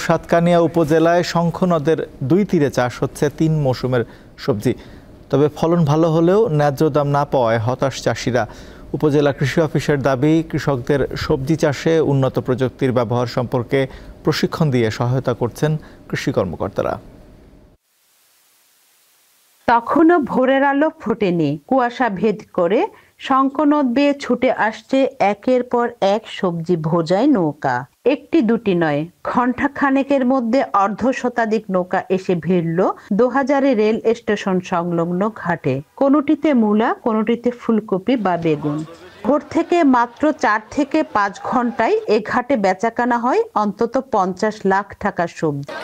সাতকানিয়া উপজেলায় শঙ্খ নদের 2 তীরে চাষ হচ্ছে 3 মৌসুমের সবজি। তবে ফলন ভালো হলেও ন্যায্য দাম না পাওয়ায় হতাশ চাষিরা। উপজেলা কৃষি অফিসের দাবি, কৃষকদের সবজি চাষে উন্নত প্রযুক্তির ব্যবহার সম্পর্কে প্রশিক্ষণ দিয়ে সহায়তা করছেন কৃষি কর্মকর্তারা। তখনও ভোরের আলো ফোটেনি, কুয়াশা ভেদ করে শঙ্খ নদ বেয়ে ছুটে আসছে একের পর এক সবজি ভোজাই নৌকা। একটি দুটি নয়, ঘণ্টা খানেকের মধ্যে অর্ধশতাধিক নৌকা এসে ভিড়ল দোহাজারী রেল স্টেশন সংলগ্ন ঘাটে। কোনোটিতে মূলা, কোনোটিতে ফুলকপি বা বেগুন। ভোর থেকে মাত্র 4 থেকে 5 ঘন্টায় এ ঘাটে বেচাকেনা হয় অন্তত 50 লাখ টাকার সবজি।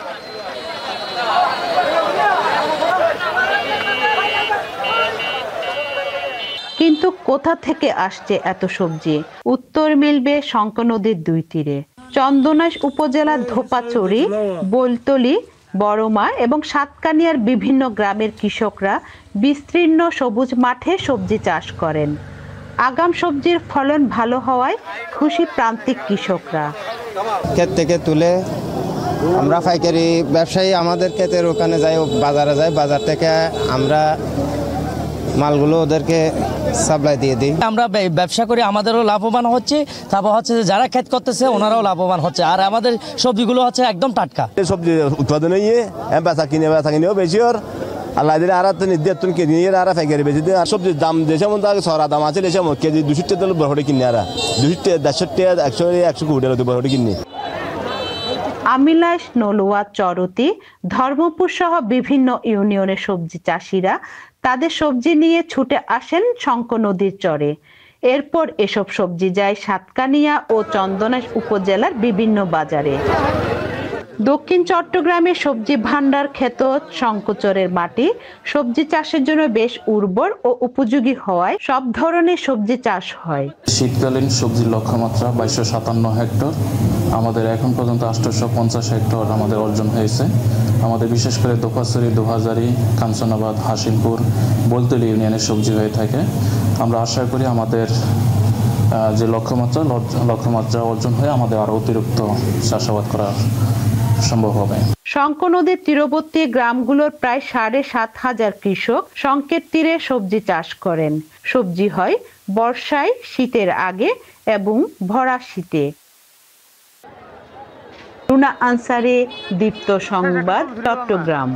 কিন্তু কোথা থেকে আসছে এত সবজি? উত্তর মিলবে শঙ্খ নদীর 2 তীরে। চন্দনাইশ উপজেলার ধোপাচড়ি, বৈলতলী, বড়মা এবং সাতকানিয়ার বিভিন্ন গ্রামের কৃষকরা বিস্তীর্ণ সবুজ মাঠে সবজি চাষ করেন। আগাম সবজির ফলন ভালো হওয়ায় খুশি প্রান্তিক কৃষকরা। ক্ষেত থেকে তুলে আমরা পাইকারি ব্যবসায়ী আমাদের ক্ষেতের ওখানে যাই, বাজারে যাই, বাজার থেকে আমরা মালগুলো ওদেরকে সাপ্লাই দিয়ে দিই। আমরা ব্যবসা করি, আমাদেরও লাভবান হচ্ছে, তারপর হচ্ছে যে যারা ক্ষেত করতেছে ওনারাও লাভবান হচ্ছে। আর আমাদের সবজিগুলো হচ্ছে একদম টাটকা। সবজি উৎপাদন হয়ে বেচা কিনেও বেশি ওর আল্লাহ দিলে আর নির্যাতন কিনে আর পাইকারি বেশি দিয়ে। আর সবজির দাম যেমন সরা দাম আছে কেজি 200 টাকা বড় কিনে আর 200 150 টাকা 100 কোটি বড় কিনে। আমিলাইশ, নলুয়া, চরতি, ধর্মপুর সহ বিভিন্ন ইউনিয়নের সবজি চাষিরা তাদের সবজি নিয়ে ছুটে আসেন শঙ্খ নদীর চরে। এরপর এসব সবজি যায় সাতকানিয়া ও চন্দনাইশ উপজেলার বিভিন্ন বাজারে। দক্ষিণ চট্টগ্রামের সবজি ভান্ডার খ্যাত শঙ্খচরের মাটি সবজি চাষের জন্য বেশ উর্বর ও উপযোগী হওয়ায় সব ধরনের সবজি চাষ হয়। শীতকালীন সবজির লক্ষ্যমাত্রা 2257 হেক্টর। আমাদের এখন পর্যন্ত 850 হেক্টর আমাদের অর্জন হয়েছে। আমাদের বিশেষ করে দোপাচড়ি, দোহাজারী, কাঞ্চনাবাদ, হাসিমপুর, বৈলতলী ইউনিয়নের সবজি হয়ে থাকে। আমরা আশা করি আমাদের যে লক্ষ্যমাত্রা অর্জন হয়ে আমাদের আরো অতিরিক্ত চাষাবাদ করা সম্ভব হবে। শঙ্খ নদীর তীরবর্তী গ্রামগুলোর প্রায় 7,500 কৃষক শঙ্খের তীরে সবজি চাষ করেন। সবজি হয় বর্ষায়, শীতের আগে এবং ভরা শীতে। রুনা আনসারী, দীপ্ত সংবাদ, চট্টগ্রাম।